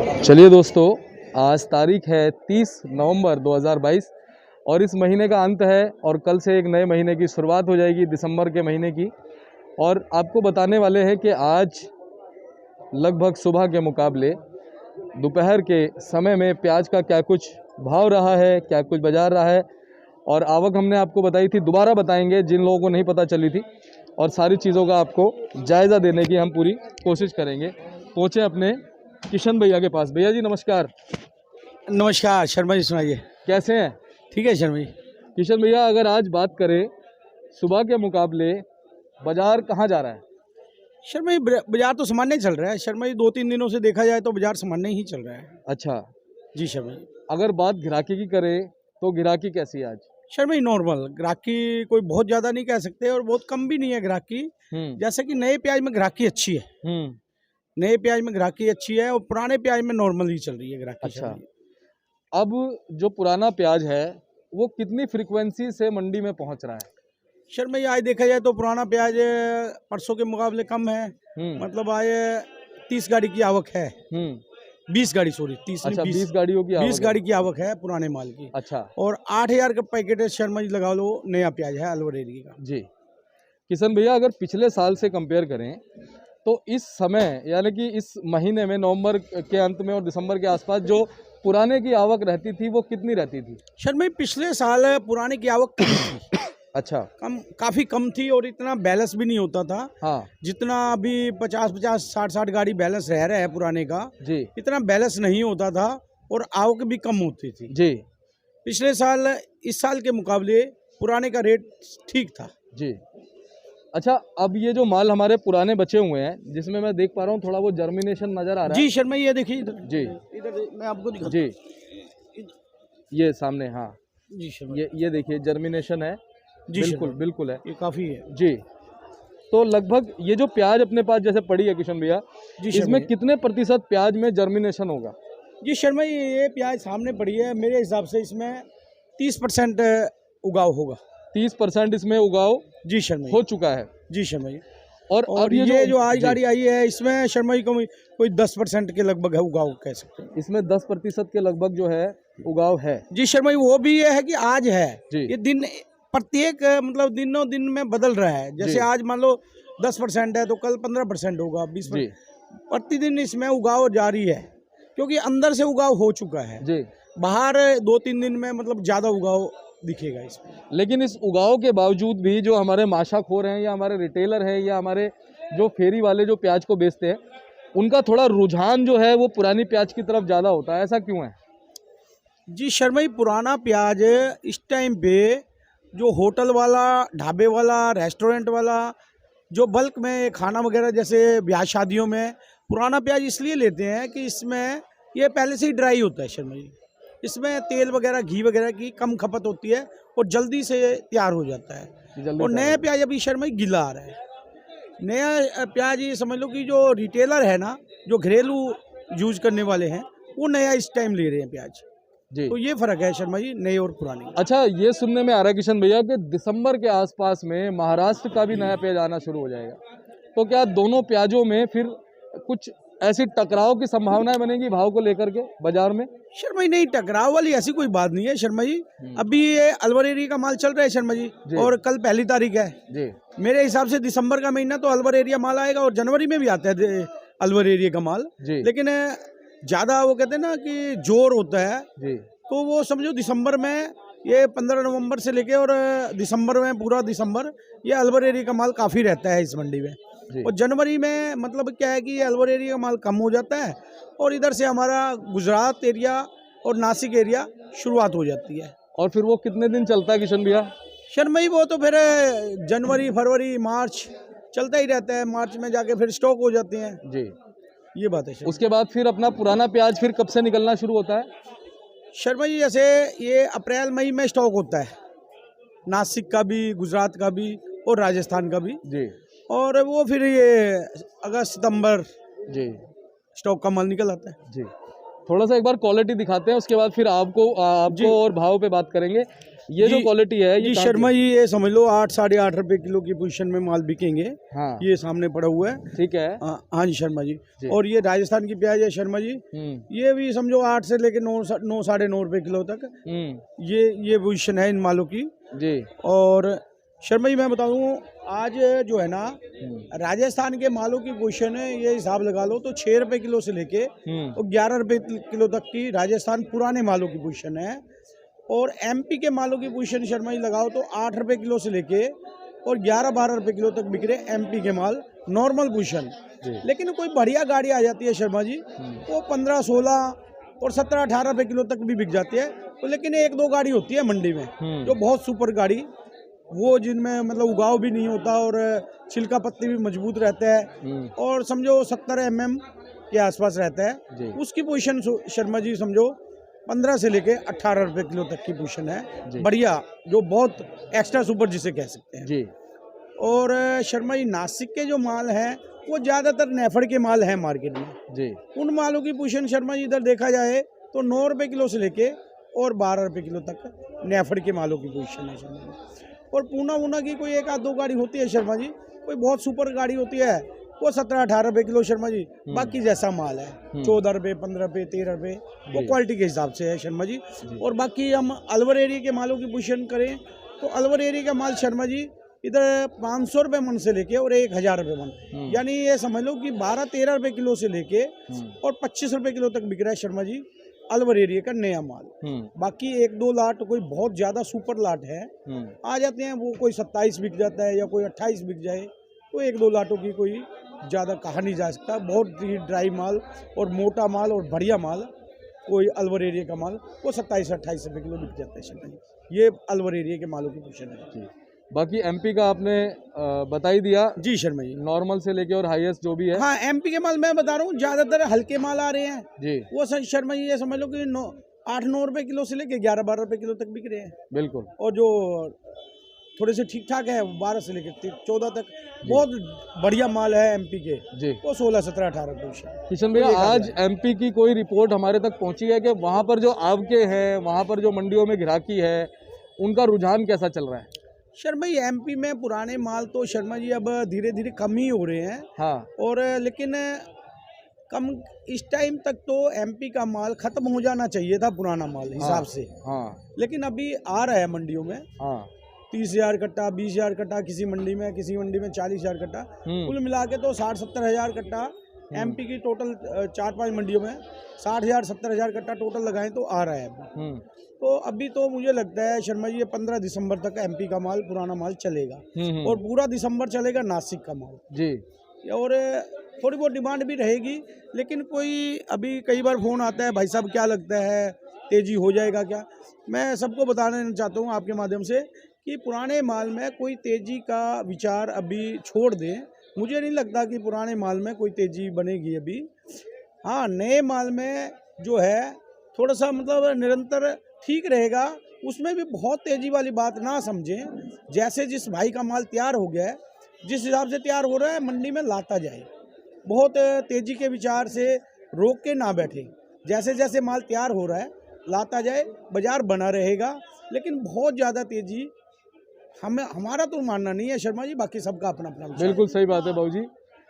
चलिए दोस्तों, आज तारीख है 30 नवंबर 2022 और इस महीने का अंत है और कल से एक नए महीने की शुरुआत हो जाएगी, दिसंबर के महीने की। और आपको बताने वाले हैं कि आज लगभग सुबह के मुकाबले दोपहर के समय में प्याज का क्या कुछ भाव रहा है, क्या कुछ बाजार रहा है। और आवक हमने आपको बताई थी, दोबारा बताएंगे जिन लोगों को नहीं पता चली थी, और सारी चीज़ों का आपको जायज़ा देने की हम पूरी कोशिश करेंगे। पहुँचे अपने किशन भैया के पास। भैया जी नमस्कार। नमस्कार शर्मा जी, सुनाइए। कैसे हैं? ठीक है शर्मा जी। किशन भैया, अगर आज बात करें सुबह के मुकाबले बाजार कहाँ जा रहा है? शर्मा जी बाजार तो सामान्य ही चल रहा है शर्मा जी, 2-3 दिनों से देखा जाए तो बाजार सामान्य ही चल रहा है। अच्छा, जी शर्मा जी। अगर बात ग्राहकी की करें तो ग्राहकी कैसी है आज? शर्मा जी नॉर्मल ग्राहकी, कोई बहुत ज़्यादा नहीं कह सकते और बहुत कम भी नहीं है ग्राहकी। जैसे कि नए प्याज में ग्राहकी अच्छी है, नए प्याज में ग्राहकी अच्छी है और पुराने प्याज में नॉर्मल ही चल रही है ग्राहकी। अच्छा, अब जो पुराना प्याज है वो कितनी फ्रीक्वेंसी से मंडी में पहुंच रहा है? शर्मा जी आज देखा जाए तो पुराना प्याज परसों के मुकाबले कम है। मतलब आए 30 गाड़ी की आवक है, 20 गाड़ी, सॉरी 30 अच्छा, नहीं, 20 गाड़ियों की 20 गाड़ी की आवक है पुराने माल की। अच्छा, और 8,000 का पैकेट है शर्मा जी, लगा लो नया प्याज है अलवर एरिया का। जी किशन भैया, अगर पिछले साल से कंपेयर करें तो इस समय यानी कि इस महीने में नवंबर के अंत में और दिसंबर के आसपास जो पुराने की आवक रहती थी वो कितनी रहती थी? शर्मा जी पिछले साल पुराने की आवक कम थी। अच्छा, काफी कम थी और इतना बैलेंस भी नहीं होता था। हाँ जितना अभी 50-50 60-60 गाड़ी बैलेंस रह रहा है पुराने का, जी, इतना बैलेंस नहीं होता था और आवक भी कम होती थी जी पिछले साल। इस साल के मुकाबले पुराने का रेट ठीक था जी। अच्छा, अब ये जो माल हमारे पुराने बचे हुए हैं जिसमें मैं देख पा रहा हूँ थोड़ा वो जर्मिनेशन नजर आ रहा है। जी शर्मा, ये देखिए इधर, जी इधर मैं आपको दिखाता जी, ये सामने, हाँ हूं। जी शर्मा ये देखिए जर्मिनेशन है। जी बिल्कुल शर्मा, बिल्कुल है ये काफी है जी। तो लगभग ये जो प्याज अपने पास जैसे पड़ी है किशन भैया, जी शर्मा इसमें जी। कितने प्रतिशत प्याज में जर्मिनेशन होगा? जी शर्मा जी ये प्याज सामने पड़ी है, मेरे हिसाब से इसमें 30% उगाव होगा। 30% इसमें उगाव जी शर्मा हो जी। चुका है। जी शर्मा जी। और अब ये जो आज जी, गाड़ी आई है इसमें शर्मा जी कोई 10% के लगभग है उगाव, कह सकते हैं। इसमें 10% के लगभग जो है उगाव है। जी शर्मा जी, वो भी ये है कि आज है जी ये दिन, प्रत्येक मतलब दिनों दिन में बदल रहा है। जैसे जी आज मान लो 10% है तो कल 15% होगा, 20%। जी प्रतिदिन इसमें उगाव जारी है क्योंकि अंदर से उगाव हो चुका है। जी। बाहर 2-3 दिन में मतलब ज्यादा उगाव दिखेगा इसमें। लेकिन इस उगाव के बावजूद भी जो हमारे माशाखोर हैं या हमारे रिटेलर हैं या हमारे जो फेरी वाले जो प्याज को बेचते हैं, उनका थोड़ा रुझान जो है वो पुरानी प्याज की तरफ ज़्यादा होता है, ऐसा क्यों है? जी शर्मा जी, पुराना प्याज इस टाइम पे जो होटल वाला, ढाबे वाला, रेस्टोरेंट वाला जो बल्क में खाना वगैरह जैसे ब्याह शादियों में पुराना प्याज इसलिए लेते हैं कि इसमें ये पहले से ही ड्राई होता है शर्मा जी। इसमें तेल वगैरह, घी वगैरह की कम खपत होती है और जल्दी से तैयार हो जाता है। और नया प्याज अभी शर्मा जी गीला आ रहा है। नया प्याज ये समझ लो कि जो रिटेलर है ना, जो घरेलू यूज करने वाले हैं, वो नया इस टाइम ले रहे हैं प्याज। जी। तो ये फर्क है शर्मा जी, नए और पुराने। अच्छा, ये सुनने में आ रहा है किशन भैया कि दिसंबर के आसपास में महाराष्ट्र का भी नया प्याज आना शुरू हो जाएगा, तो क्या दोनों प्याजों में फिर कुछ ऐसी टकराव की संभावनाएं बनेगी भाव को लेकर के बाजार में? शर्मा जी नहीं, टकराव वाली ऐसी कोई बात नहीं है शर्मा जी। अभी ये अलवर एरिया का माल चल रहा है शर्मा जी, और कल 1 तारीख है जी। मेरे हिसाब से दिसंबर का महीना तो अलवर एरिया माल आएगा और जनवरी में भी आता है अलवर एरिया का माल जी। लेकिन ज्यादा वो कहते हैं ना कि जोर होता है, जी तो वो समझो दिसंबर में ये 15 नवंबर से लेके और दिसंबर में पूरा दिसंबर ये अलवर एरिया का माल काफ़ी रहता है इस मंडी में। और जनवरी में मतलब क्या है कि अलवर एरिया का माल कम हो जाता है और इधर से हमारा गुजरात एरिया और नासिक एरिया शुरुआत हो जाती है। और फिर वो कितने दिन चलता है किशन भैया? शर्मा जी वो तो फिर जनवरी, फरवरी, मार्च चलता ही रहता है। मार्च में जाके फिर स्टॉक हो जाते हैं जी, ये बात है। उसके बाद फिर अपना पुराना प्याज फिर कब से निकलना शुरू होता है? शर्मा जी जैसे ये अप्रैल मई में स्टॉक होता है, नासिक का भी, गुजरात का भी और राजस्थान का भी जी। और वो फिर ये अगस्त सितंबर जी स्टॉक का माल निकल आता है। जी। थोड़ा सा एक बार क्वालिटी दिखाते हैं, उसके बाद फिर आपको और भाव पे बात करेंगे। ये जो क्वालिटी है जी ये शर्मा जी, ये समझ लो 8 साढ़े 8 रुपए किलो की पोजीशन में माल बिकेंगे। हाँ ये सामने पड़ा हुआ है। ठीक है। हाँ जी शर्मा जी। जी। और ये राजस्थान की प्याज है शर्मा जी, ये भी समझो 8 से लेके 9 साढ़े 9 रुपए किलो तक ये पोजीशन है इन मालों की जी। और शर्मा जी मैं बताऊँ, आज जो है ना राजस्थान के मालों की पोजीशन है, ये हिसाब लगा लो तो 6 रुपए किलो से लेके और 11 रुपए किलो तक की राजस्थान पुराने मालों की पोजीशन है। और एमपी के मालों की पोजीशन शर्मा जी लगाओ तो 8 रुपए किलो से लेके और 11-12 रुपए किलो तक बिक रहे एमपी के माल, नॉर्मल पोजीशन। लेकिन कोई बढ़िया गाड़ी आ जाती है शर्मा जी, वो 15-16 और 17-18 रुपए किलो तक भी बिक जाती है। तो लेकिन 1-2 गाड़ी होती है मंडी में जो बहुत सुपर गाड़ी, वो जिनमें मतलब उगाव भी नहीं होता और छिलका पत्ती भी मजबूत रहता है और समझो 70 mm के आसपास रहता है, उसकी पोजीशन शर्मा जी समझो 15 से लेके 18 रुपए किलो तक की पोजीशन है बढ़िया, जो बहुत एक्स्ट्रा सुपर जिसे कह सकते हैं जी। और शर्मा जी नासिक के जो माल हैं वो ज़्यादातर नेफड़ के माल हैं मार्केट में जी। उन मालों की पोजीशन शर्मा जी इधर देखा जाए तो 9 रुपए किलो से लेके और 12 रुपए किलो तक नेफड़ के मालों की पोजीशन है शर्मा जी। और पूना की कोई 1-2 गाड़ी होती है शर्मा जी, कोई बहुत सुपर गाड़ी होती है वो 17-18 रुपए किलो शर्मा जी। बाकी जैसा माल है 14 रुपए, 15 रुपए, 13 रुपए, वो क्वालिटी के हिसाब से है शर्मा जी। और बाकी हम अलवर एरिया के मालों की पोजीशन करें तो अलवर एरिया का माल शर्मा जी इधर 500 रुपए मन से लेके और 1000 रुपए मन, यानी ये समझ लो कि 12-13 रुपए किलो से लेके और 25 रुपए किलो तक बिक रहा है शर्मा जी अलवर एरिया का नया माल। बाकी 1-2 लाट कोई बहुत ज्यादा सुपर लाट है आ जाते हैं, वो कोई 27 बिक जाता है या कोई 28 बिक जाए, तो 1-2 लाटों की कोई ज़्यादा कहा नहीं जा सकता। बहुत ही ड्राई माल और मोटा माल और बढ़िया माल, कोई अलवर एरिया का माल वो 27-28 रुपए किलो बिक जाता है शर्मा जी। ये अलवर एरिया के मालों की पोजीशन है। बाकी एमपी का आपने बता ही दिया जी शर्मा जी, नॉर्मल से लेके और हाईएस्ट जो भी है। हाँ एमपी के माल मैं बता रहा हूँ, ज्यादातर हल्के माल आ रहे हैं जी। वो शर्मा जी ये समझ लो कि 8-9 रुपए किलो से लेके 11-12 रुपए किलो तक बिक रहे हैं बिल्कुल। और जो थोड़े से ठीक ठाक है 12 से लेकर 14 तक बहुत बढ़िया माल है एमपी के जी, वो 16-17-18 रुपए। किशन भैया आज एमपी की कोई रिपोर्ट हमारे तक पहुंची है कि वहाँ पर जो आपके हैं, वहाँ पर जो मंडियों में ग्राहकी है, उनका रुझान कैसा चल रहा है? शर्मा जी एमपी में पुराने माल तो शर्मा जी अब धीरे धीरे कम ही हो रहे हैं हाँ। और लेकिन कम इस टाइम तक तो एमपी का माल खत्म हो जाना चाहिए था पुराना माल हिसाब से हाँ। लेकिन अभी आ रहा है मंडियों में हाँ। 30,000 कट्टा, 20,000 कट्टा किसी मंडी में 40,000 कट्टा, कुल मिला के तो 60-70 हज़ार कट्टा एमपी की टोटल 4-5 मंडियों में 60,000-70 हज़ार कट्टा टोटल लगाएं तो आ रहा है। तो अभी तो मुझे लगता है शर्मा जी ये 15 दिसंबर तक एमपी का माल पुराना माल चलेगा और पूरा दिसंबर चलेगा नासिक का माल जी। और थोड़ी बहुत डिमांड भी रहेगी, लेकिन कोई अभी कई बार फ़ोन आता है भाई साहब क्या लगता है तेज़ी हो जाएगा क्या? मैं सबको बताना चाहता हूँ आपके माध्यम से कि पुराने माल में कोई तेज़ी का विचार अभी छोड़ दें। मुझे नहीं लगता कि पुराने माल में कोई तेज़ी बनेगी अभी। हाँ नए माल में जो है थोड़ा सा मतलब निरंतर ठीक रहेगा, उसमें भी बहुत तेज़ी वाली बात ना समझें। जैसे जिस भाई का माल तैयार हो गया है, जिस हिसाब से तैयार हो रहा है मंडी में लाता जाए, बहुत तेज़ी के विचार से रोक के ना बैठे। जैसे जैसे माल तैयार हो रहा है लाता जाए, बाज़ार बना रहेगा, लेकिन बहुत ज़्यादा तेज़ी हमारा तो मानना नहीं है शर्मा जी, बाकी सबका अपना अपना। बिल्कुल सही बात है बाबूजी,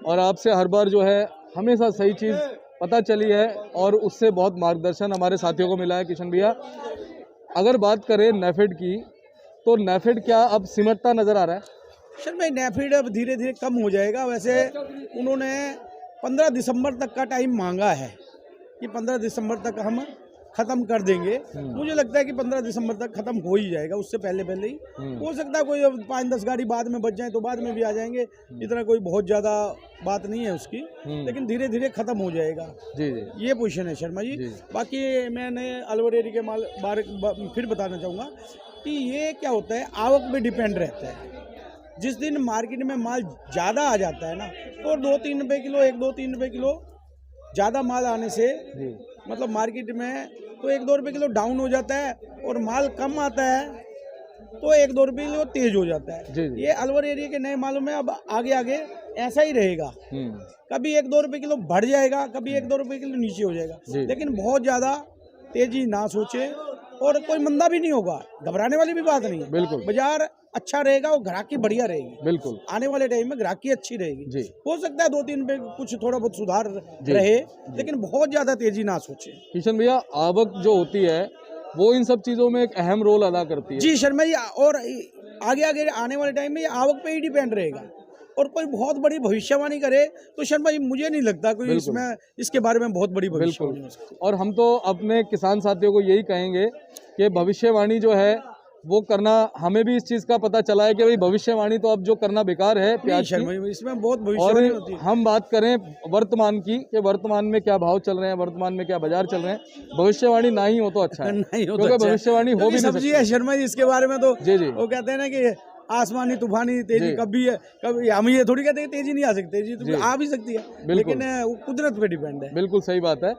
और आपसे हर बार जो है हमेशा सही चीज़ पता चली है और उससे बहुत मार्गदर्शन हमारे साथियों को मिला है। किशन भैया अगर बात करें नेफेड की, तो नेफेड क्या अब सिमटता नज़र आ रहा है? सर भाई नेफेड अब धीरे धीरे कम हो जाएगा। वैसे उन्होंने 15 दिसंबर तक का टाइम मांगा है कि 15 दिसंबर तक हम ख़त्म कर देंगे। मुझे लगता है कि 15 दिसंबर तक ख़त्म हो ही जाएगा, उससे पहले पहले ही हो सकता है कोई 5-10 गाड़ी बाद में बच जाए तो बाद में भी आ जाएंगे, इतना कोई बहुत ज़्यादा बात नहीं है उसकी, लेकिन धीरे धीरे ख़त्म हो जाएगा जी। ये पोजीशन है शर्मा जी। बाकी मैंने अलवर एरिया के माल फिर बताना चाहूँगा कि ये क्या होता है, आवक पे डिपेंड रहता है। जिस दिन मार्केट में माल ज़्यादा आ जाता है ना, तो 2-3 रुपये किलो 1-2-3 रुपये किलो ज़्यादा माल आने से मतलब मार्केट में तो 1-2 रुपये किलो डाउन हो जाता है, और माल कम आता है तो 1-2 रुपये किलो तेज हो जाता है। ये अलवर एरिया के नए मालों में अब आगे आगे ऐसा ही रहेगा, कभी 1-2 रुपये किलो बढ़ जाएगा, कभी 1-2 रुपये किलो नीचे हो जाएगा, लेकिन बहुत ज़्यादा तेजी ना सोचे और कोई मंदा भी नहीं होगा, घबराने वाली भी बात नहीं है। बिल्कुल बाजार अच्छा रहेगा और ग्राहकी बढ़िया रहेगी। बिल्कुल आने वाले टाइम में ग्राहकी अच्छी रहेगी। जी हो सकता है 2-3 पे कुछ थोड़ा बहुत सुधार जी। रहे, लेकिन बहुत ज्यादा तेजी ना सोचे। किशन भैया, आवक जो होती है वो इन सब चीजों में एक अहम रोल अदा करती है। जी शर्मा जी, और आगे आगे आने वाले टाइम में ये आवक पे ही डिपेंड रहेगा, और कोई बहुत बड़ी भविष्यवाणी करे तो शर्मा जी मुझे नहीं लगता कोई बिल्कुल। इसमें इसके बारे में बहुत बड़ी भविष्यवाणी हो सकती और हम तो अपने किसान साथियों को यही कहेंगे कि भविष्यवाणी जो है वो करना, हमें भी इस चीज का पता चला है कि भाई भविष्यवाणी तो अब जो करना बेकार है है। प्याज की। शर्मा जी, इसमें बहुत और भविष्यवाणी होती है। हम बात करें वर्तमान की कि वर्तमान में क्या भाव चल रहे हैं, वर्तमान में क्या बाजार चल रहे हैं, भविष्यवाणी ना ही हो तो अच्छा है, नहीं हो तो क्योंकि अच्छा है। भविष्यवाणी हो क्योंकि भी नहीं सब्जी सकती। है शर्मा जी, इसके बारे में तो जी जी वो कहते हैं ना कि आसमानी तूफानी तेजी जी। कभी है, कभी हम ये थोड़ी कहते हैं कि तेजी नहीं आ सकती, तेजी जी। तो आ भी सकती है, बिल्कुल। लेकिन वो कुदरत पे डिपेंड है। बिल्कुल सही बात है।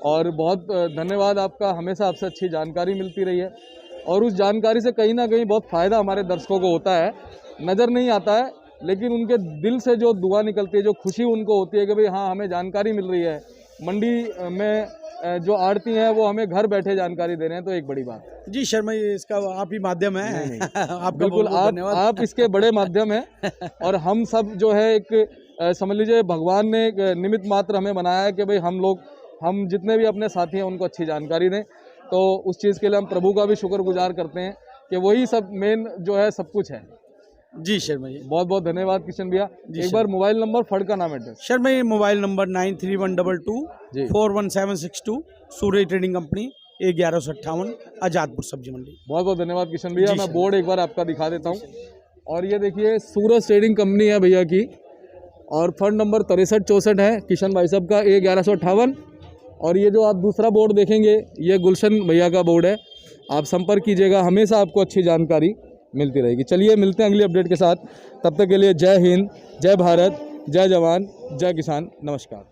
और बहुत धन्यवाद आपका, हमेशा आपसे अच्छी जानकारी मिलती रही है, और उस जानकारी से कहीं ना कहीं बहुत फ़ायदा हमारे दर्शकों को होता है। नज़र नहीं आता है, लेकिन उनके दिल से जो दुआ निकलती है, जो खुशी उनको होती है कि भाई हाँ हमें जानकारी मिल रही है, मंडी में जो आड़ती हैं वो हमें घर बैठे जानकारी दे रहे हैं, तो एक बड़ी बात है। जी शर्मा जी, इसका आप ही माध्यम है। नहीं, नहीं। आपका बिल्कुल, बहुत-बहुत धन्यवाद। आप इसके बड़े माध्यम हैं, और हम सब जो है एक समझ लीजिए भगवान ने एक निमित्त मात्र हमें बनाया है कि भाई हम जितने भी अपने साथी हैं उनको अच्छी जानकारी दें। तो उस चीज़ के लिए हम प्रभु का भी शुक्रगुजार करते हैं कि वही सब मेन जो है सब कुछ है। जी शर्मा जी। बहुत बहुत धन्यवाद किशन भैया। जी एक बार मोबाइल नंबर, फड़ का नाम, address. Sharma ji, mobile number जी 9312241762, सूर्य ट्रेडिंग कंपनी, 1158, आजादपुर सब्जी मंडी। बहुत बहुत धन्यवाद किशन भैया। जी, मैं सर। बोर्ड एक बार आपका दिखा देता हूँ, और ये देखिए सूरज ट्रेडिंग कंपनी है भैया की, और फंड नंबर 6364 है किशन भाई साहब का, 1158। और ये जो आप दूसरा बोर्ड देखेंगे ये गुलशन भैया का बोर्ड है। आप संपर्क कीजिएगा, हमेशा आपको अच्छी जानकारी मिलती रहेगी। चलिए मिलते हैं अगली अपडेट के साथ, तब तक के लिए जय हिंद, जय भारत, जय जवान, जय किसान, नमस्कार।